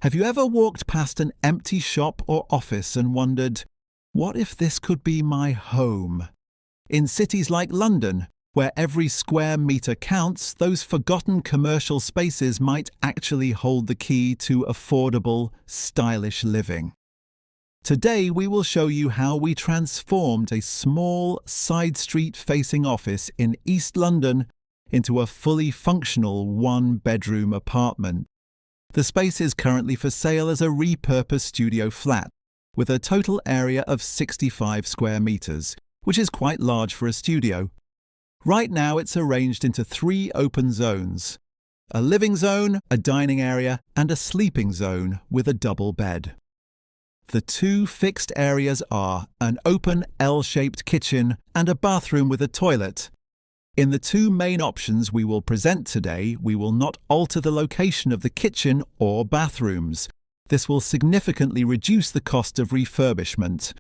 Have you ever walked past an empty shop or office and wondered, what if this could be my home? In cities like London, where every square metre counts, those forgotten commercial spaces might actually hold the key to affordable, stylish living. Today we will show you how we transformed a small side street-facing office in East London into a fully functional one-bedroom apartment. The space is currently for sale as a repurposed studio flat, with a total area of 65 square metres, which is quite large for a studio. Right now it's arranged into 3 open zones: a living zone, a dining area, and a sleeping zone with a double bed. The 2 fixed areas are an open L-shaped kitchen and a bathroom with a toilet. In the 2 main options we will present today, we will not alter the location of the kitchen or bathrooms. This will significantly reduce the cost of refurbishment.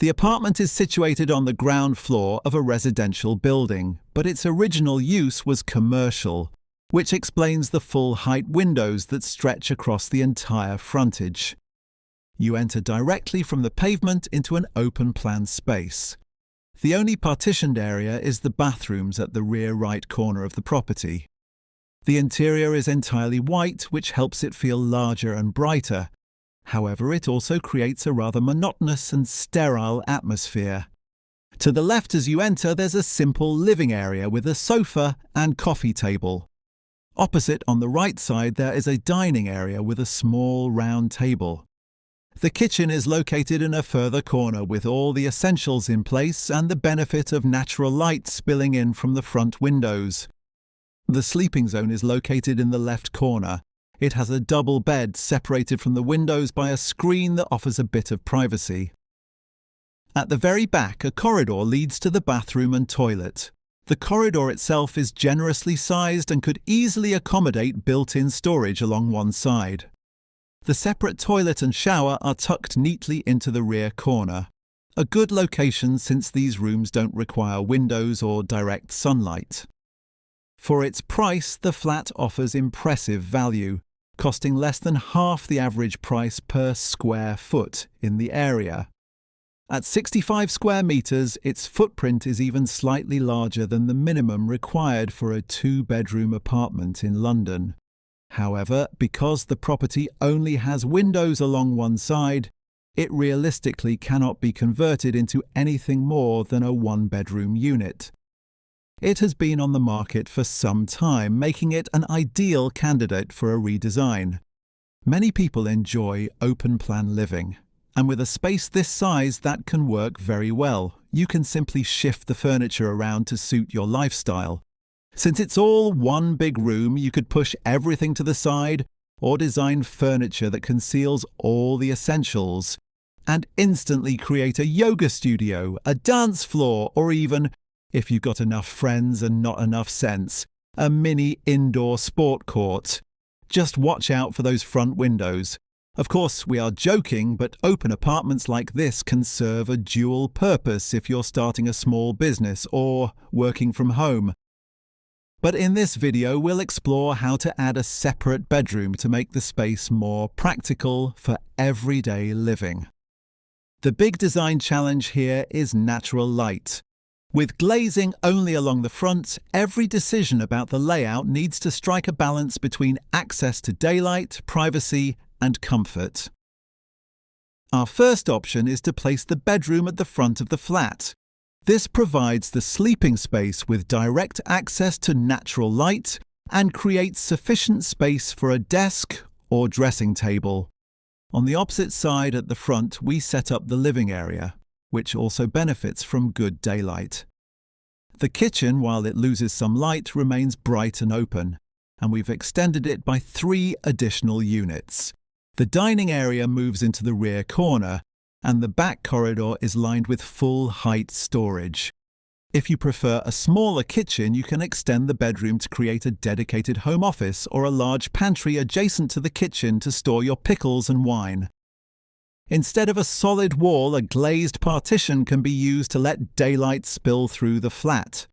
The apartment is situated on the ground floor of a residential building, but its original use was commercial, which explains the full-height windows that stretch across the entire frontage. You enter directly from the pavement into an open-plan space. The only partitioned area is the bathrooms at the rear right corner of the property. The interior is entirely white, which helps it feel larger and brighter. However, it also creates a rather monotonous and sterile atmosphere. To the left as you enter, there's a simple living area with a sofa and coffee table. Opposite, on the right side, there is a dining area with a small round table. The kitchen is located in a further corner with all the essentials in place and the benefit of natural light spilling in from the front windows. The sleeping zone is located in the left corner. It has a double bed separated from the windows by a screen that offers a bit of privacy. At the very back, a corridor leads to the bathroom and toilet. The corridor itself is generously sized and could easily accommodate built-in storage along one side. The separate toilet and shower are tucked neatly into the rear corner. A good location since these rooms don't require windows or direct sunlight. For its price, the flat offers impressive value, costing less than half the average price per square foot in the area. At 65 square metres, its footprint is even slightly larger than the minimum required for a 2-bedroom apartment in London. However, because the property only has windows along one side, it realistically cannot be converted into anything more than a 1-bedroom unit. It has been on the market for some time, making it an ideal candidate for a redesign. Many people enjoy open-plan living, and with a space this size, that can work very well. You can simply shift the furniture around to suit your lifestyle. Since it's all one big room, you could push everything to the side or design furniture that conceals all the essentials and instantly create a yoga studio, a dance floor, or even, if you've got enough friends and not enough sense, a mini indoor sport court. Just watch out for those front windows. Of course, we are joking, but open apartments like this can serve a dual purpose if you're starting a small business or working from home. But in this video, we'll explore how to add a separate bedroom to make the space more practical for everyday living. The big design challenge here is natural light. With glazing only along the front, every decision about the layout needs to strike a balance between access to daylight, privacy, and comfort. Our first option is to place the bedroom at the front of the flat. This provides the sleeping space with direct access to natural light and creates sufficient space for a desk or dressing table. On the opposite side at the front, we set up the living area, which also benefits from good daylight. The kitchen, while it loses some light, remains bright and open, and we've extended it by 3 additional units. The dining area moves into the rear corner, and the back corridor is lined with full-height storage. If you prefer a smaller kitchen, you can extend the bedroom to create a dedicated home office or a large pantry adjacent to the kitchen to store your pickles and wine. Instead of a solid wall, a glazed partition can be used to let daylight spill through the flat.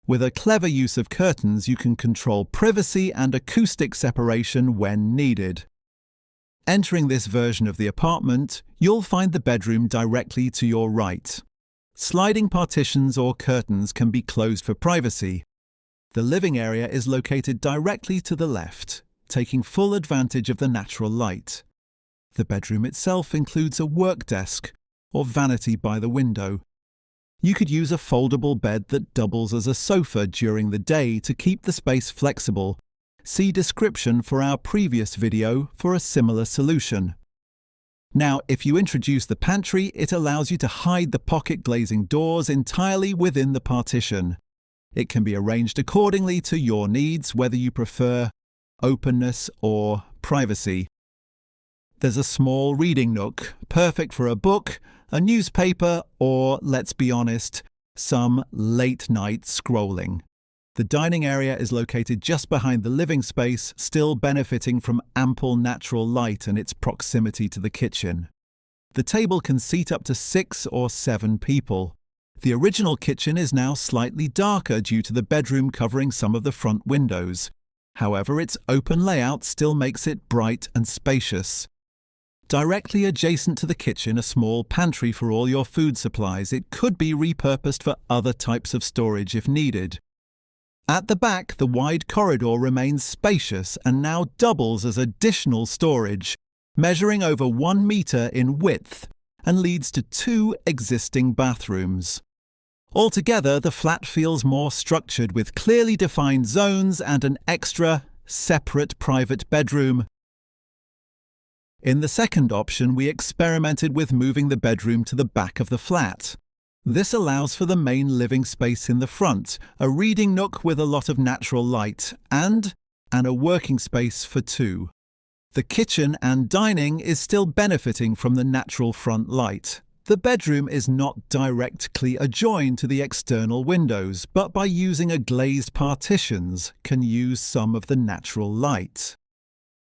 With a clever use of curtains, you can control privacy and acoustic separation when needed. Entering this version of the apartment, you'll find the bedroom directly to your right. Sliding partitions or curtains can be closed for privacy. The living area is located directly to the left, taking full advantage of the natural light. The bedroom itself includes a work desk or vanity by the window. You could use a foldable bed that doubles as a sofa during the day to keep the space flexible. See description for our previous video for a similar solution. Now, if you introduce the pantry, it allows you to hide the pocket glazing doors entirely within the partition. It can be arranged accordingly to your needs, whether you prefer openness or privacy. There's a small reading nook, perfect for a book, a newspaper, or, let's be honest, some late-night scrolling. The dining area is located just behind the living space, still benefiting from ample natural light and its proximity to the kitchen. The table can seat up to 6 or 7 people. The original kitchen is now slightly darker due to the bedroom covering some of the front windows. However, its open layout still makes it bright and spacious. Directly adjacent to the kitchen, a small pantry for all your food supplies. It could be repurposed for other types of storage if needed. At the back, the wide corridor remains spacious and now doubles as additional storage, measuring over 1 meter in width, and leads to 2 existing bathrooms. Altogether, the flat feels more structured with clearly defined zones and an extra, separate private bedroom. In the second option, we experimented with moving the bedroom to the back of the flat. This allows for the main living space in the front, a reading nook with a lot of natural light, and a working space for 2. The kitchen and dining is still benefiting from the natural front light. The bedroom is not directly adjoined to the external windows, but by using a glazed partitions, can use some of the natural light.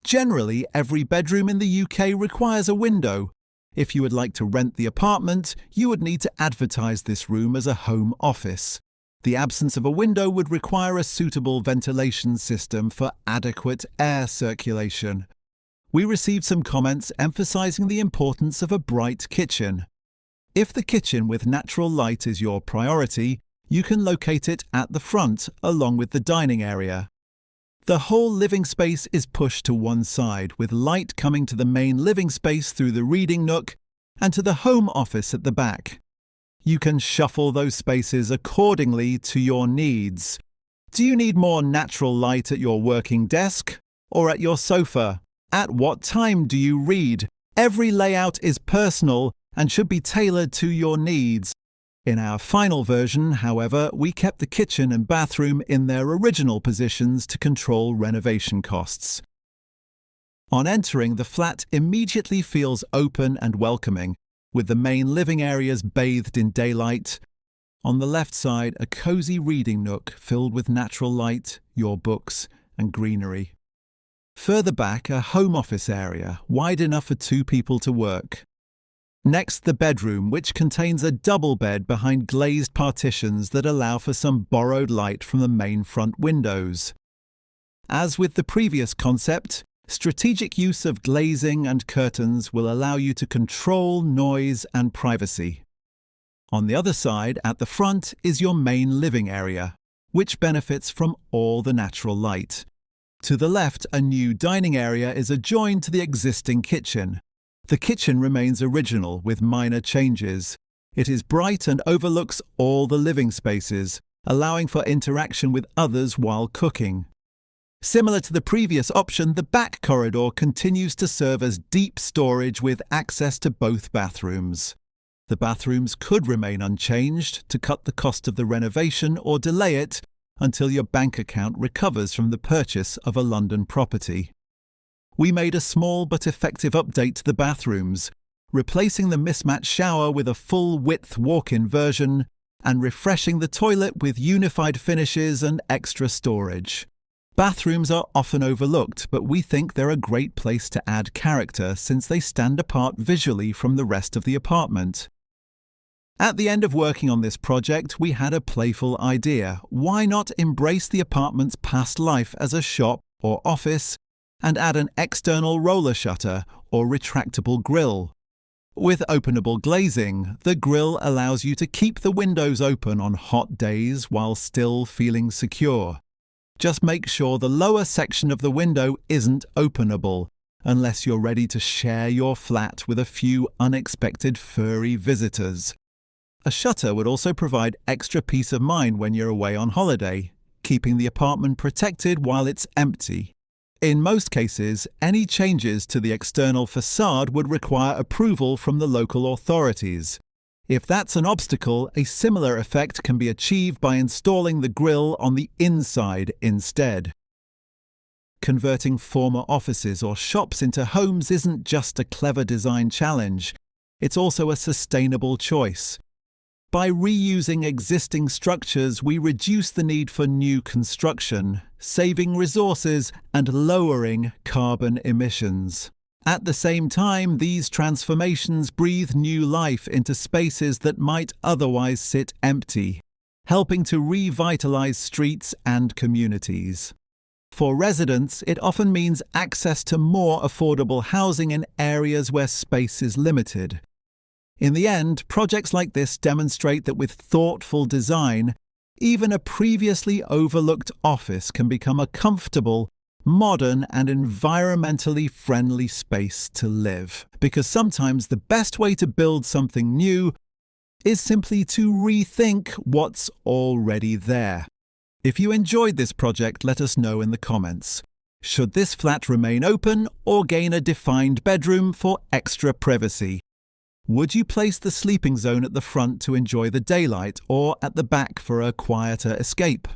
Generally, every bedroom in the UK requires a window. If you would like to rent the apartment, you would need to advertise this room as a home office. The absence of a window would require a suitable ventilation system for adequate air circulation. We received some comments emphasising the importance of a bright kitchen. If the kitchen with natural light is your priority, you can locate it at the front along with the dining area. The whole living space is pushed to one side, with light coming to the main living space through the reading nook and to the home office at the back. You can shuffle those spaces accordingly to your needs. Do you need more natural light at your working desk or at your sofa? At what time do you read? Every layout is personal and should be tailored to your needs. In our final version, however, we kept the kitchen and bathroom in their original positions to control renovation costs. On entering, the flat immediately feels open and welcoming, with the main living areas bathed in daylight. On the left side, a cosy reading nook filled with natural light, your books, and greenery. Further back, a home office area, wide enough for 2 people to work. Next, the bedroom, which contains a double bed behind glazed partitions that allow for some borrowed light from the main front windows. As with the previous concept, strategic use of glazing and curtains will allow you to control noise and privacy. On the other side, at the front, is your main living area, which benefits from all the natural light. To the left, a new dining area is adjoined to the existing kitchen. The kitchen remains original with minor changes. It is bright and overlooks all the living spaces, allowing for interaction with others while cooking. Similar to the previous option, the back corridor continues to serve as deep storage with access to both bathrooms. The bathrooms could remain unchanged to cut the cost of the renovation or delay it until your bank account recovers from the purchase of a London property. We made a small but effective update to the bathrooms, replacing the mismatched shower with a full-width walk-in version and refreshing the toilet with unified finishes and extra storage. Bathrooms are often overlooked, but we think they're a great place to add character since they stand apart visually from the rest of the apartment. At the end of working on this project, we had a playful idea. Why not embrace the apartment's past life as a shop or office and add an external roller shutter or retractable grille. With openable glazing, the grille allows you to keep the windows open on hot days while still feeling secure. Just make sure the lower section of the window isn't openable, unless you're ready to share your flat with a few unexpected furry visitors. A shutter would also provide extra peace of mind when you're away on holiday, keeping the apartment protected while it's empty. In most cases, any changes to the external facade would require approval from the local authorities. If that's an obstacle, a similar effect can be achieved by installing the grille on the inside instead. Converting former offices or shops into homes isn't just a clever design challenge, it's also a sustainable choice. By reusing existing structures, we reduce the need for new construction, saving resources and lowering carbon emissions. At the same time, these transformations breathe new life into spaces that might otherwise sit empty, helping to revitalize streets and communities. For residents, it often means access to more affordable housing in areas where space is limited. In the end, projects like this demonstrate that with thoughtful design, even a previously overlooked office can become a comfortable, modern and environmentally friendly space to live. Because sometimes the best way to build something new is simply to rethink what's already there. If you enjoyed this project, let us know in the comments. Should this flat remain open or gain a defined bedroom for extra privacy? Would you place the sleeping zone at the front to enjoy the daylight or at the back for a quieter escape?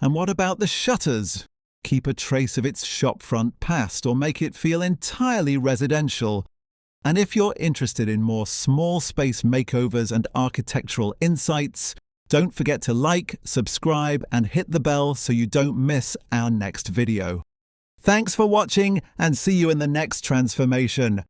And what about the shutters? Keep a trace of its shopfront past or make it feel entirely residential. And if you're interested in more small space makeovers and architectural insights, don't forget to like, subscribe and hit the bell so you don't miss our next video. Thanks for watching and see you in the next transformation.